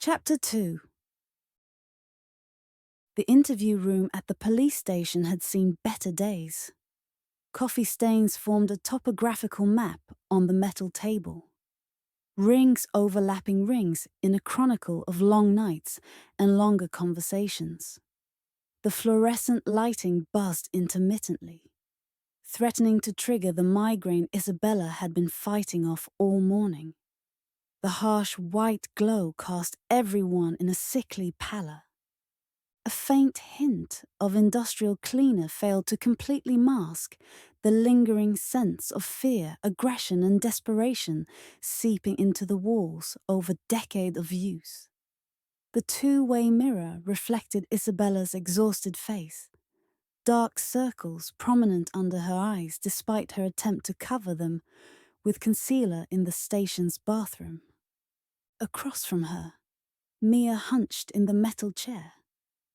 Chapter 2. The interview room at the police station had seen better days. Coffee stains formed a topographical map on the metal table. Rings overlapping rings in a chronicle of long nights and longer conversations. The fluorescent lighting buzzed intermittently, threatening to trigger the migraine Isabella had been fighting off all morning. The harsh white glow cast everyone in a sickly pallor. A faint hint of industrial cleaner failed to completely mask the lingering sense of fear, aggression, and desperation seeping into the walls over decades of use. The two-way mirror reflected Isabella's exhausted face, dark circles prominent under her eyes despite her attempt to cover them with concealer in the station's bathroom. Across from her, Mia hunched in the metal chair,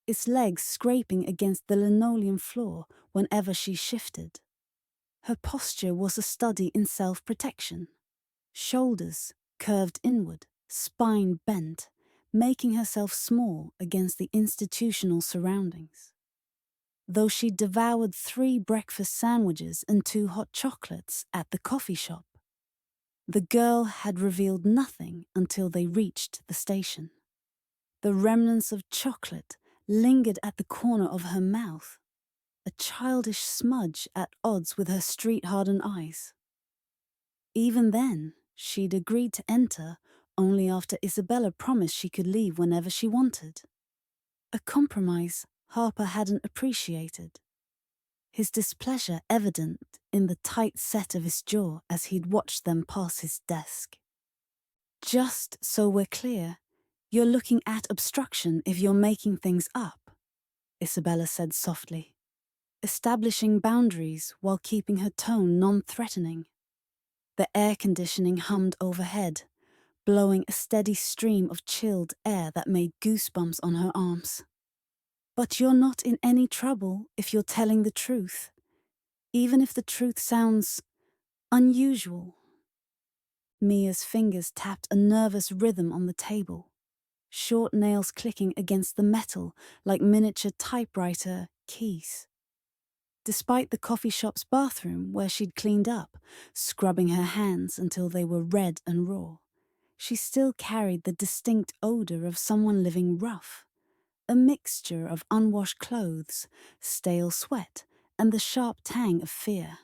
its legs scraping against the linoleum floor whenever she shifted. Her posture was a study in self-protection. Shoulders curved inward, spine bent, making herself small against the institutional surroundings. Though she devoured 3 breakfast sandwiches and 2 hot chocolates at the coffee shop, the girl had revealed nothing until they reached the station. The remnants of chocolate lingered at the corner of her mouth, a childish smudge at odds with her street-hardened eyes. Even then, she'd agreed to enter only after Isabella promised she could leave whenever she wanted. A compromise Harper hadn't appreciated, his displeasure evident in the tight set of his jaw as he'd watched them pass his desk. "Just so we're clear, you're looking at obstruction if you're making things up," Isabella said softly, establishing boundaries while keeping her tone non-threatening. The air conditioning hummed overhead, blowing a steady stream of chilled air that made goosebumps on her arms. "But you're not in any trouble if you're telling the truth, even if the truth sounds unusual." Mia's fingers tapped a nervous rhythm on the table, short nails clicking against the metal like miniature typewriter keys. Despite the coffee shop's bathroom where she'd cleaned up, scrubbing her hands until they were red and raw, she still carried the distinct odor of someone living rough, a mixture of unwashed clothes, stale sweat, and the sharp tang of fear.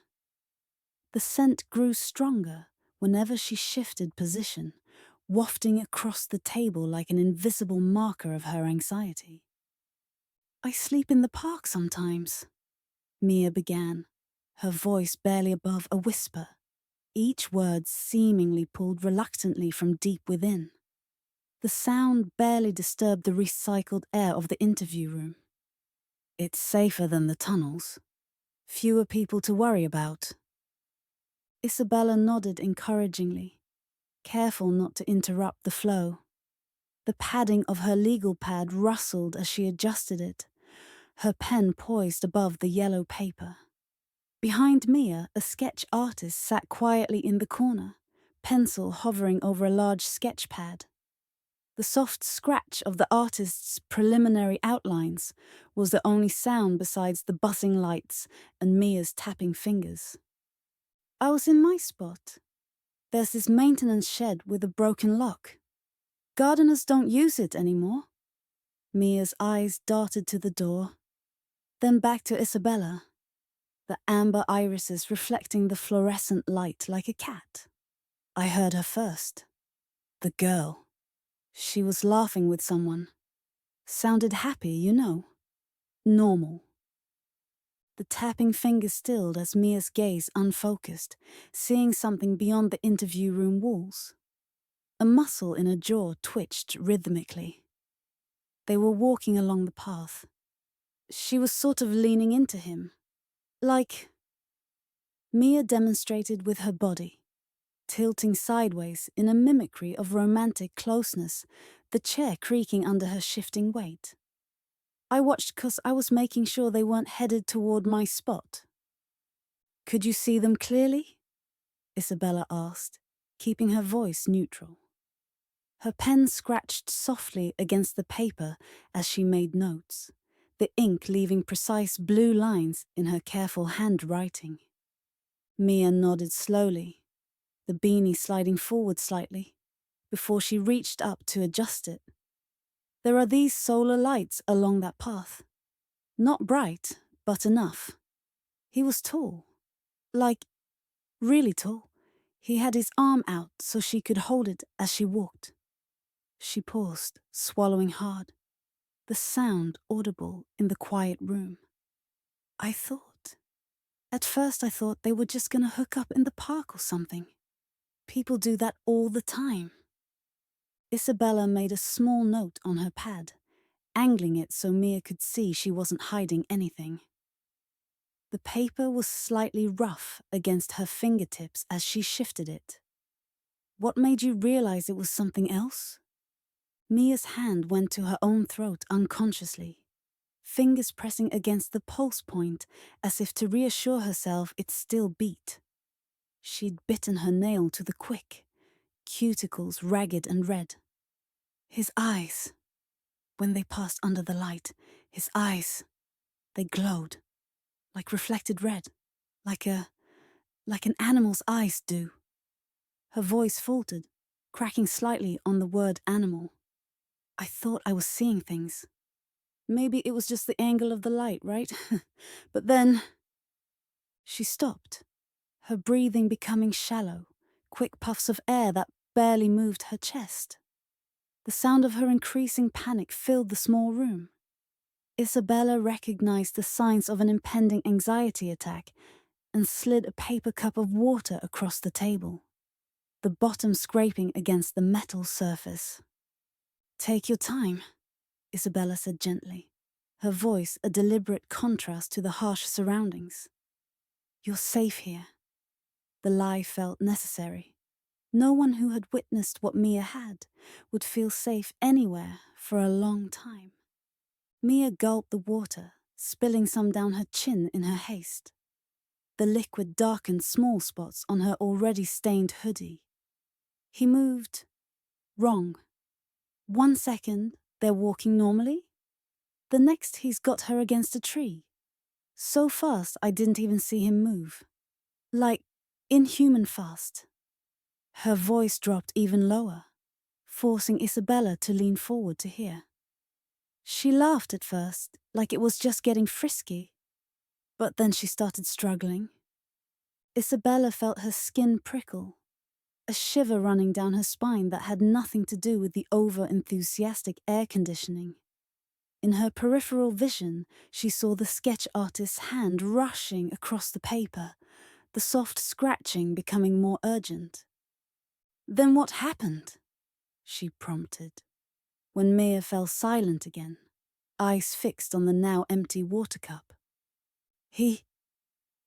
The scent grew stronger whenever she shifted position, wafting across the table like an invisible marker of her anxiety. "I sleep in the park sometimes," Mia began, her voice barely above a whisper, each word seemingly pulled reluctantly from deep within. The sound barely disturbed the recycled air of the interview room. "It's safer than the tunnels. Fewer people to worry about." Isabella nodded encouragingly, careful not to interrupt the flow. The padding of her legal pad rustled as she adjusted it, her pen poised above the yellow paper. Behind Mia, a sketch artist sat quietly in the corner, pencil hovering over a large sketch pad. The soft scratch of the artist's preliminary outlines was the only sound besides the buzzing lights and Mia's tapping fingers. "I was in my spot. There's this maintenance shed with a broken lock. Gardeners don't use it anymore." Mia's eyes darted to the door, then back to Isabella, the amber irises reflecting the fluorescent light like a cat. "I heard her first. The girl. She was laughing with someone. Sounded happy, you know. Normal." The tapping fingers stilled as Mia's gaze unfocused, seeing something beyond the interview room walls. A muscle in her jaw twitched rhythmically. They were walking along the path. She was sort of leaning into him. Like... Mia demonstrated with her body, tilting sideways in a mimicry of romantic closeness, the chair creaking under her shifting weight. "I watched 'cause I was making sure they weren't headed toward my spot." "Could you see them clearly?" Isabella asked, keeping her voice neutral. Her pen scratched softly against the paper as she made notes, the ink leaving precise blue lines in her careful handwriting. Mia nodded slowly, the beanie sliding forward slightly, before she reached up to adjust it. There are these solar lights along that path. Not bright, but enough. He was tall. Like, really tall. He had his arm out so she could hold it as she walked. She paused, swallowing hard, the sound audible in the quiet room. At first I thought they were just gonna hook up in the park or something. People do that all the time. Isabella made a small note on her pad, angling it so Mia could see she wasn't hiding anything. The paper was slightly rough against her fingertips as she shifted it. What made you realize it was something else? Mia's hand went to her own throat unconsciously, fingers pressing against the pulse point as if to reassure herself it still beat. She'd bitten her nail to the quick, cuticles ragged and red. His eyes, when they passed under the light, his eyes, they glowed, like reflected red, like an animal's eyes do. Her voice faltered, cracking slightly on the word animal. I thought I was seeing things. Maybe it was just the angle of the light, right? But then... She stopped, her breathing becoming shallow, quick puffs of air that barely moved her chest. The sound of her increasing panic filled the small room. Isabella recognized the signs of an impending anxiety attack and slid a paper cup of water across the table, the bottom scraping against the metal surface. Take your time, Isabella said gently, her voice a deliberate contrast to the harsh surroundings. You're safe here. The lie felt necessary. No one who had witnessed what Mia had would feel safe anywhere for a long time. Mia gulped the water, spilling some down her chin in her haste. The liquid darkened small spots on her already stained hoodie. He moved. Wrong. 1 second, they're walking normally. The next, he's got her against a tree. So fast, I didn't even see him move. Like, inhuman fast. Her voice dropped even lower, forcing Isabella to lean forward to hear. She laughed at first, like it was just getting frisky. But then she started struggling. Isabella felt her skin prickle, a shiver running down her spine that had nothing to do with the over-enthusiastic air conditioning. In her peripheral vision, she saw the sketch artist's hand rushing across the paper, the soft scratching becoming more urgent. Then what happened? She prompted. When Mia fell silent again, eyes fixed on the now empty water cup. He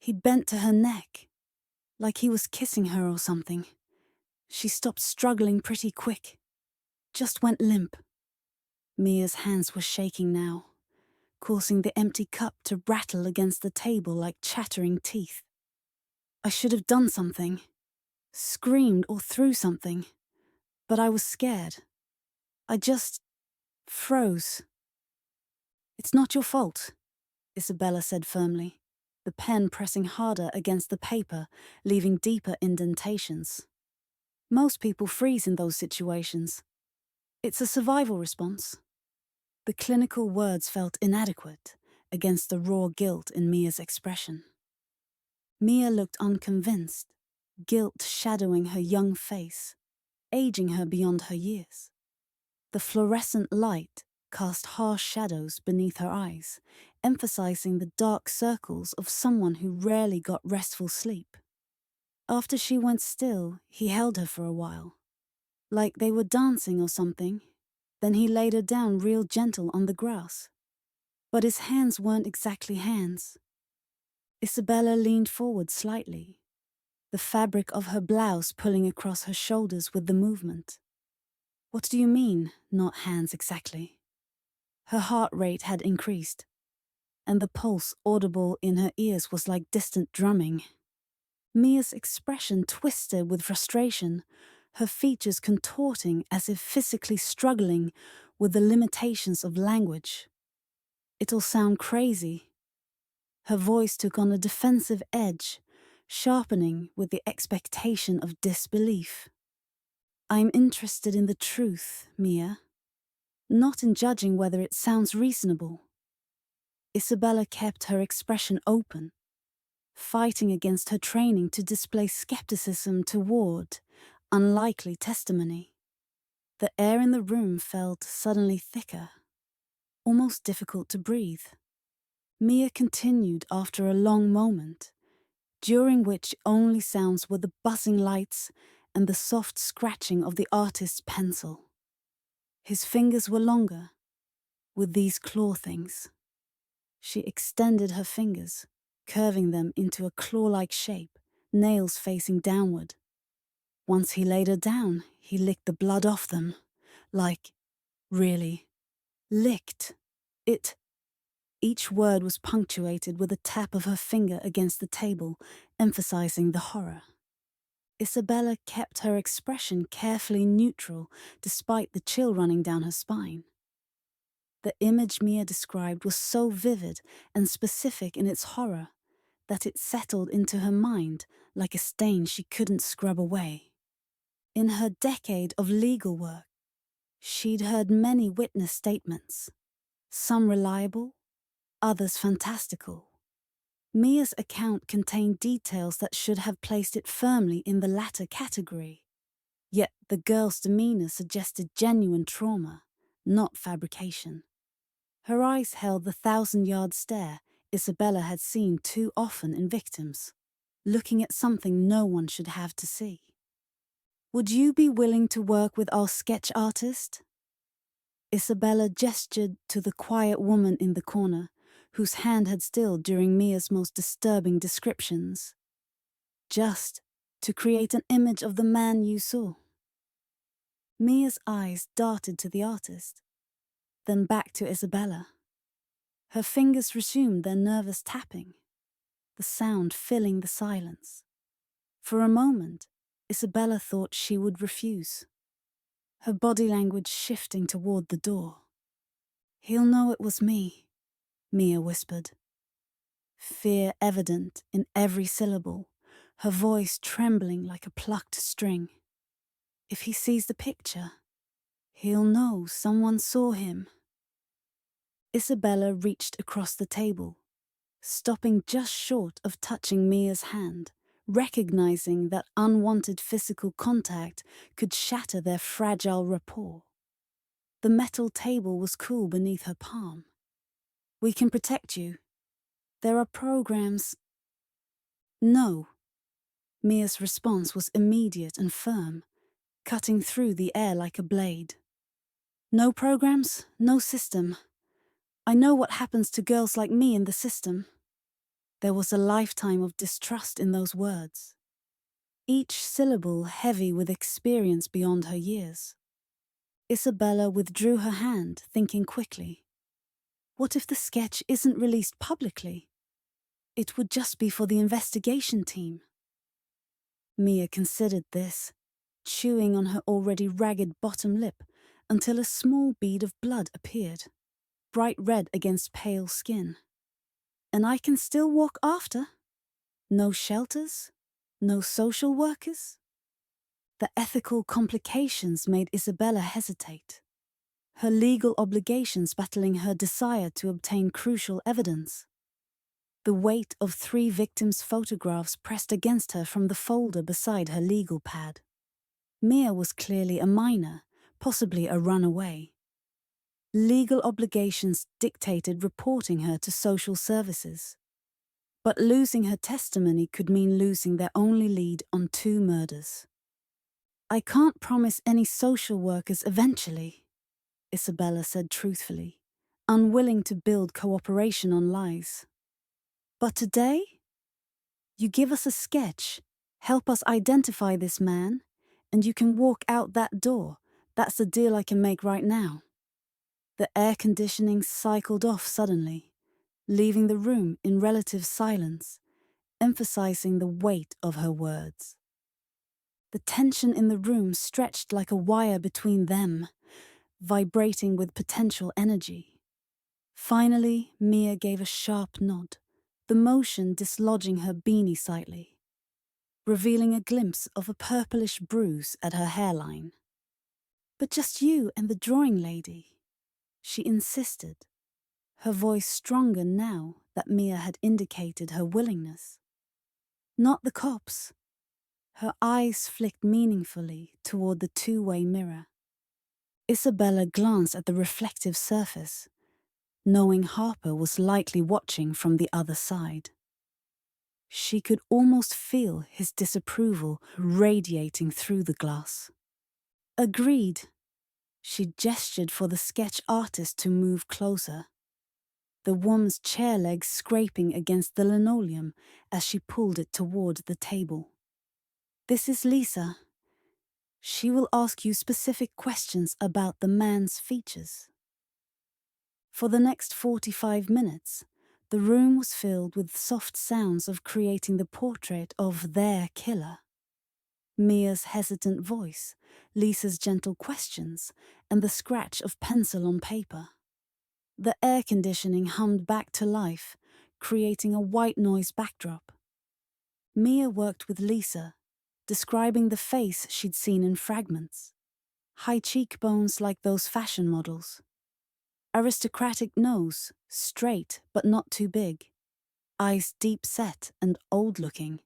bent to her neck, like he was kissing her or something. She stopped struggling pretty quick, just went limp. Mia's hands were shaking now, causing the empty cup to rattle against the table like chattering teeth. I should have done something, screamed or threw something, but I was scared. I just froze. It's not your fault, Isabella said firmly, the pen pressing harder against the paper, leaving deeper indentations. Most people freeze in those situations. It's a survival response. The clinical words felt inadequate against the raw guilt in Mia's expression. Mia looked unconvinced, guilt shadowing her young face, aging her beyond her years. The fluorescent light cast harsh shadows beneath her eyes, emphasizing the dark circles of someone who rarely got restful sleep. After she went still, he held her for a while, like they were dancing or something. Then he laid her down real gentle on the grass. But his hands weren't exactly hands. Isabella leaned forward slightly, the fabric of her blouse pulling across her shoulders with the movement. What do you mean, not hands exactly? Her heart rate had increased, and the pulse audible in her ears was like distant drumming. Mia's expression twisted with frustration, her features contorting as if physically struggling with the limitations of language. "It'll sound crazy." Her voice took on a defensive edge, sharpening with the expectation of disbelief. "I'm interested in the truth, Mia, not in judging whether it sounds reasonable." Isabella kept her expression open, fighting against her training to display skepticism toward unlikely testimony. The air in the room felt suddenly thicker, almost difficult to breathe. Mia continued after a long moment, during which only sounds were the buzzing lights and the soft scratching of the artist's pencil. His fingers were longer, with these claw things. She extended her fingers, curving them into a claw-like shape, nails facing downward. Once he laid her down, he licked the blood off them. Really, licked. Each word was punctuated with a tap of her finger against the table, emphasizing the horror. Isabella kept her expression carefully neutral, despite the chill running down her spine. The image Mia described was so vivid and specific in its horror that it settled into her mind like a stain she couldn't scrub away. In her decade of legal work, she'd heard many witness statements, some reliable, others fantastical. Mia's account contained details that should have placed it firmly in the latter category. Yet the girl's demeanor suggested genuine trauma, not fabrication. Her eyes held the 1,000-yard stare Isabella had seen too often in victims, looking at something no one should have to see. "Would you be willing to work with our sketch artist?" Isabella gestured to the quiet woman in the corner, whose hand had stilled during Mia's most disturbing descriptions. "Just to create an image of the man you saw." Mia's eyes darted to the artist, then back to Isabella. Her fingers resumed their nervous tapping, the sound filling the silence. For a moment, Isabella thought she would refuse, her body language shifting toward the door. "He'll know it was me," Mia whispered, fear evident in every syllable, her voice trembling like a plucked string. "If he sees the picture, he'll know someone saw him." Isabella reached across the table, stopping just short of touching Mia's hand, recognizing that unwanted physical contact could shatter their fragile rapport. The metal table was cool beneath her palm. "We can protect you. There are programs." "No." Mia's response was immediate and firm, cutting through the air like a blade. "No programs, no system. I know what happens to girls like me in the system." There was a lifetime of distrust in those words, each syllable heavy with experience beyond her years. Isabella withdrew her hand, thinking quickly. What if the sketch isn't released publicly? It would just be for the investigation team. Mia considered this, chewing on her already ragged bottom lip until a small bead of blood appeared, bright red against pale skin. "And I can still walk after? No shelters? No social workers?" The ethical complications made Isabella hesitate, her legal obligations battling her desire to obtain crucial evidence. The weight of 3 victims' photographs pressed against her from the folder beside her legal pad. Mia was clearly a minor, possibly a runaway. Legal obligations dictated reporting her to social services. But losing her testimony could mean losing their only lead on 2 murders. "I can't promise any social workers eventually," Isabella said truthfully, unwilling to build cooperation on lies. "But today? You give us a sketch, help us identify this man, and you can walk out that door. That's the deal I can make right now." The air conditioning cycled off suddenly, leaving the room in relative silence, emphasizing the weight of her words. The tension in the room stretched like a wire between them, vibrating with potential energy. Finally, Mia gave a sharp nod, the motion dislodging her beanie slightly, revealing a glimpse of a purplish bruise at her hairline. "But just you and the drawing lady," she insisted, her voice stronger now that Mia had indicated her willingness. "Not the cops." Her eyes flicked meaningfully toward the two-way mirror. Isabella glanced at the reflective surface, knowing Harper was likely watching from the other side. She could almost feel his disapproval radiating through the glass. "Agreed." She gestured for the sketch artist to move closer, the woman's chair legs scraping against the linoleum as she pulled it toward the table. "This is Lisa. She will ask you specific questions about the man's features." For the next 45 minutes, the room was filled with soft sounds of creating the portrait of their killer. Mia's hesitant voice, Lisa's gentle questions, and the scratch of pencil on paper. The air conditioning hummed back to life, creating a white noise backdrop. Mia worked with Lisa, describing the face she'd seen in fragments. High cheekbones like those fashion models. Aristocratic nose, straight but not too big. Eyes deep set and old-looking,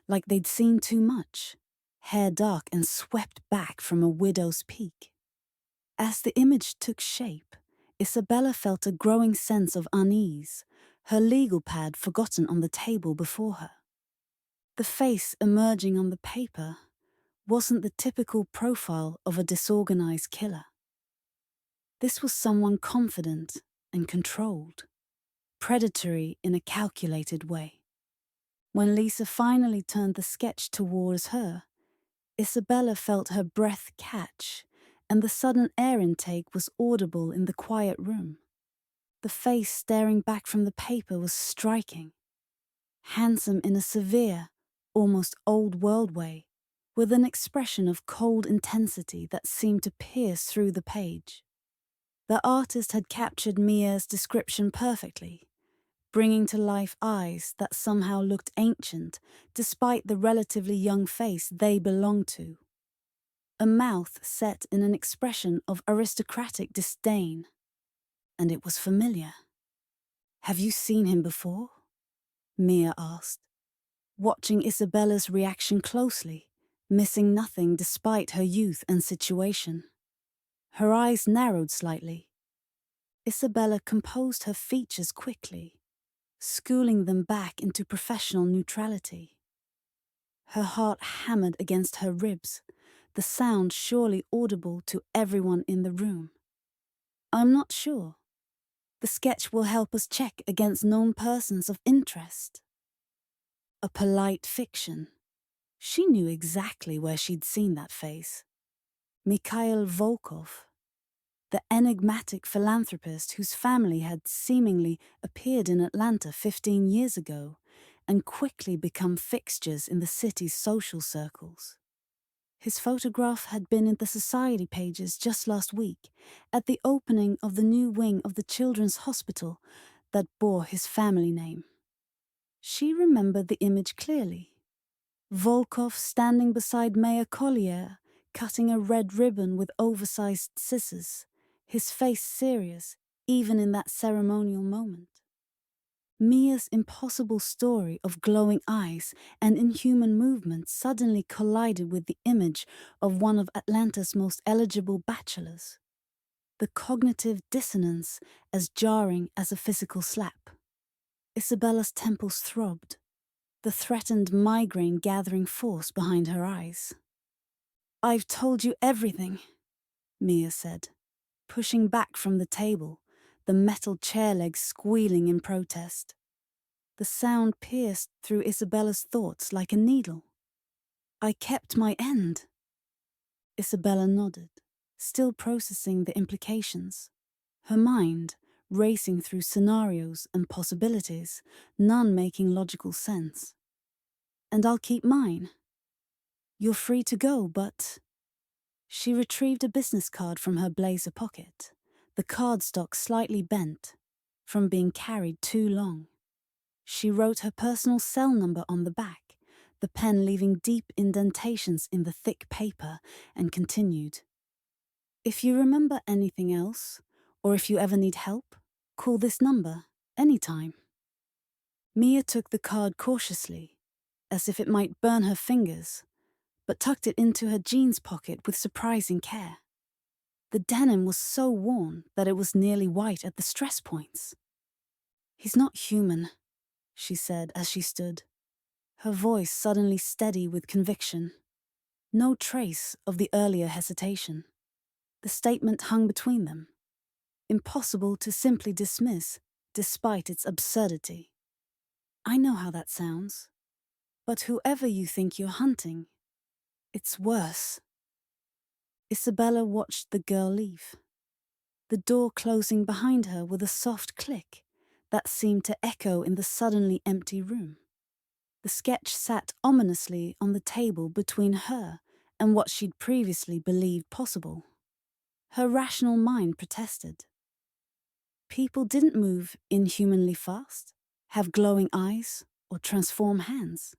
like they'd seen too much. Hair dark and swept back from a widow's peak. As the image took shape, Isabella felt a growing sense of unease, her legal pad forgotten on the table before her. The face emerging on the paper wasn't the typical profile of a disorganized killer. This was someone confident and controlled, predatory in a calculated way. When Lisa finally turned the sketch towards her, Isabella felt her breath catch, and the sudden air intake was audible in the quiet room. The face staring back from the paper was striking, handsome in a severe, almost old-world way, with an expression of cold intensity that seemed to pierce through the page. The artist had captured Mia's description perfectly, bringing to life eyes that somehow looked ancient despite the relatively young face they belonged to. A mouth set in an expression of aristocratic disdain. And it was familiar. "Have you seen him before?" Mia asked, watching Isabella's reaction closely, missing nothing despite her youth and situation. Her eyes narrowed slightly. Isabella composed her features quickly, schooling them back into professional neutrality. Her heart hammered against her ribs, the sound surely audible to everyone in the room. "I'm not sure. The sketch will help us check against known persons of interest." A polite fiction. She knew exactly where she'd seen that face. Mikhail Volkov, the enigmatic philanthropist whose family had seemingly appeared in Atlanta 15 years ago and quickly become fixtures in the city's social circles. His photograph had been in the society pages just last week at the opening of the new wing of the children's hospital that bore his family name. She remembered the image clearly. Volkov standing beside Mayor Collier, cutting a red ribbon with oversized scissors, his face serious, even in that ceremonial moment. Mia's impossible story of glowing eyes and inhuman movements suddenly collided with the image of one of Atlanta's most eligible bachelors. The cognitive dissonance as jarring as a physical slap. Isabella's temples throbbed, the threatened migraine gathering force behind her eyes. "I've told you everything," Mia said, pushing back from the table, the metal chair legs squealing in protest. The sound pierced through Isabella's thoughts like a needle. "I kept my end." Isabella nodded, still processing the implications. Her mind racing through scenarios and possibilities, none making logical sense. "And I'll keep mine." You're free to go, but... She retrieved a business card from her blazer pocket, the cardstock slightly bent from being carried too long. She wrote her personal cell number on the back, the pen leaving deep indentations in the thick paper, and continued. If you remember anything else, or if you ever need help, call this number, anytime. Mia took the card cautiously, as if it might burn her fingers, but tucked it into her jeans pocket with surprising care. The denim was so worn that it was nearly white at the stress points. He's not human, she said as she stood, her voice suddenly steady with conviction. No trace of the earlier hesitation. The statement hung between them, impossible to simply dismiss despite its absurdity. I know how that sounds, but whoever you think you're hunting, it's worse. Isabella watched the girl leave, the door closing behind her with a soft click that seemed to echo in the suddenly empty room. The sketch sat ominously on the table between her and what she'd previously believed possible. Her rational mind protested. People didn't move inhumanly fast, have glowing eyes, or transform hands.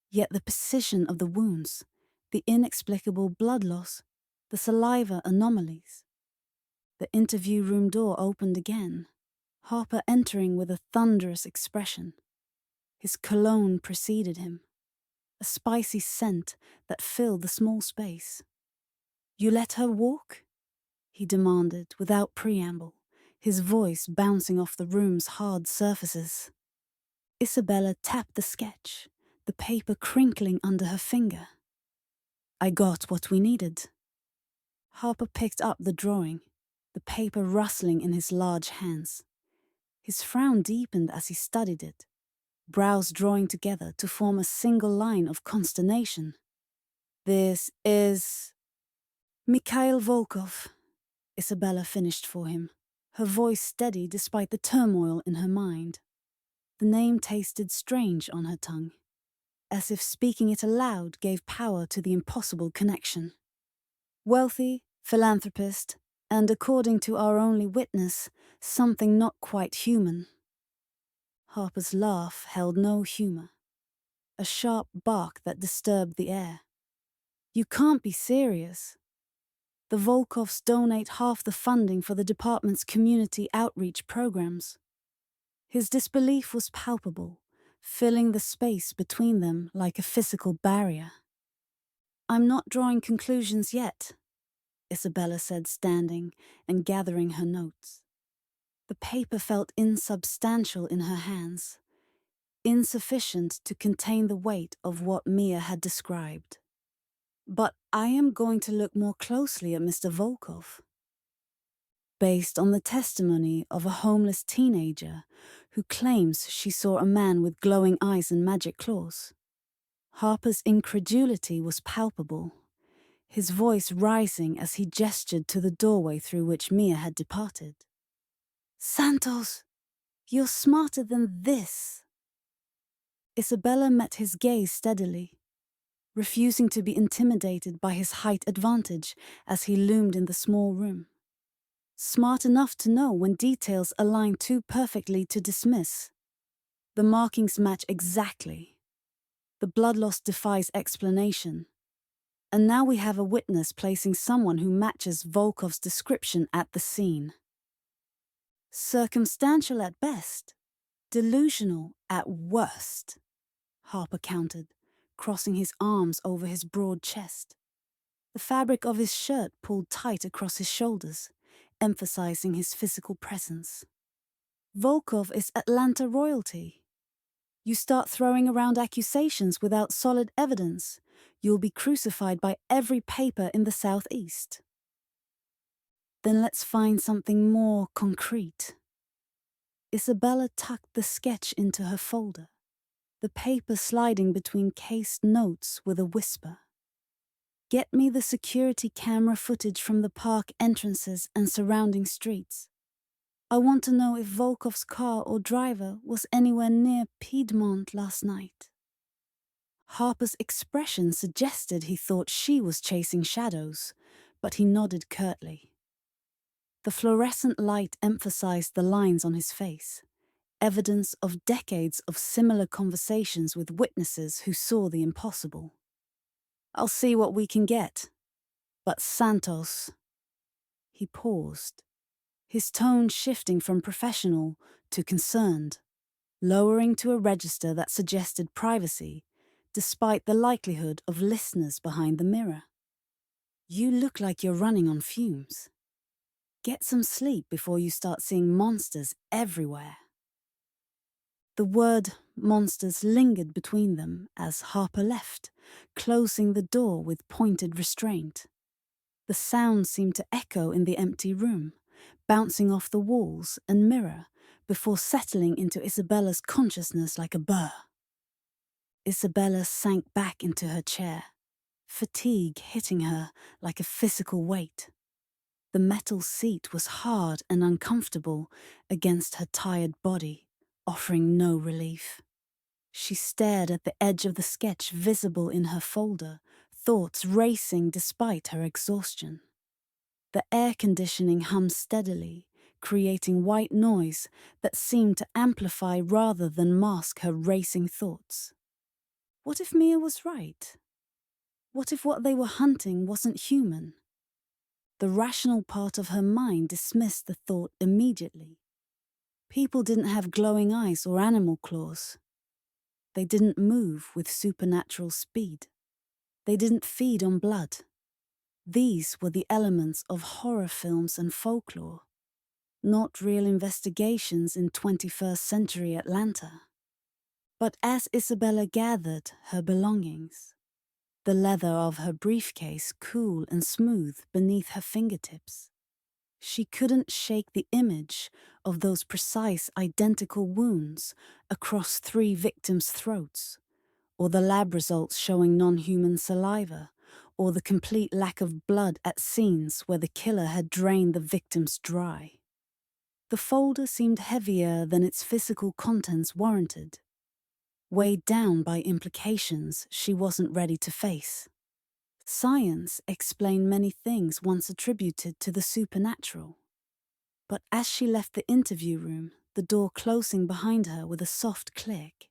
Yet the precision of the wounds, the inexplicable blood loss, the saliva anomalies. The interview room door opened again, Harper entering with a thunderous expression. His cologne preceded him, a spicy scent that filled the small space. You let her walk? He demanded without preamble, his voice bouncing off the room's hard surfaces. Isabella tapped the sketch, the paper crinkling under her finger. I got what we needed. Harper picked up the drawing, the paper rustling in his large hands. His frown deepened as he studied it, brows drawing together to form a single line of consternation. This is... Mikhail Volkov, Isabella finished for him, her voice steady despite the turmoil in her mind. The name tasted strange on her tongue, as if speaking it aloud gave power to the impossible connection. Wealthy, philanthropist, and according to our only witness, something not quite human. Harper's laugh held no humor, a sharp bark that disturbed the air. You can't be serious. The Volkovs donate half the funding for the department's community outreach programs. His disbelief was palpable, filling the space between them like a physical barrier. I'm not drawing conclusions yet, Isabella said, standing and gathering her notes. The paper felt insubstantial in her hands, insufficient to contain the weight of what Mia had described. But I am going to look more closely at Mr. Volkov. Based on the testimony of a homeless teenager who claims she saw a man with glowing eyes and magic claws. Harper's incredulity was palpable, his voice rising as he gestured to the doorway through which Mia had departed. Santos, you're smarter than this. Isabella met his gaze steadily, refusing to be intimidated by his height advantage as he loomed in the small room. Smart enough to know when details align too perfectly to dismiss. The markings match exactly. The blood loss defies explanation. And now we have a witness placing someone who matches Volkov's description at the scene. Circumstantial at best, delusional at worst, Harper countered, crossing his arms over his broad chest. The fabric of his shirt pulled tight across his shoulders, emphasizing his physical presence. Volkov is Atlanta royalty. You start throwing around accusations without solid evidence, you'll be crucified by every paper in the Southeast. Then let's find something more concrete. Isabella tucked the sketch into her folder, the paper sliding between cased notes with a whisper. Get me the security camera footage from the park entrances and surrounding streets. I want to know if Volkov's car or driver was anywhere near Piedmont last night. Harper's expression suggested he thought she was chasing shadows, but he nodded curtly. The fluorescent light emphasized the lines on his face, evidence of decades of similar conversations with witnesses who saw the impossible. "I'll see what we can get. But Santos..." He paused, his tone shifting from professional to concerned, lowering to a register that suggested privacy, despite the likelihood of listeners behind the mirror. "You look like you're running on fumes. Get some sleep before you start seeing monsters everywhere." The word monsters lingered between them as Harper left, closing the door with pointed restraint. The sound seemed to echo in the empty room, bouncing off the walls and mirror before settling into Isabella's consciousness like a burr. Isabella sank back into her chair, fatigue hitting her like a physical weight. The metal seat was hard and uncomfortable against her tired body, offering no relief. She stared at the edge of the sketch visible in her folder, thoughts racing despite her exhaustion. The air conditioning hummed steadily, creating white noise that seemed to amplify rather than mask her racing thoughts. What if Mia was right? What if what they were hunting wasn't human? The rational part of her mind dismissed the thought immediately. People didn't have glowing eyes or animal claws. They didn't move with supernatural speed. They didn't feed on blood. These were the elements of horror films and folklore, not real investigations in 21st century Atlanta. But as Isabella gathered her belongings, the leather of her briefcase cool and smooth beneath her fingertips, she couldn't shake the image of those precise identical wounds across 3 victims' throats, or the lab results showing non-human saliva, or the complete lack of blood at scenes where the killer had drained the victims dry. The folder seemed heavier than its physical contents warranted, weighed down by implications she wasn't ready to face. Science explained many things once attributed to the supernatural. But as she left the interview room, the door closing behind her with a soft click,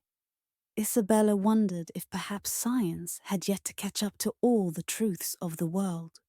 Isabella wondered if perhaps science had yet to catch up to all the truths of the world.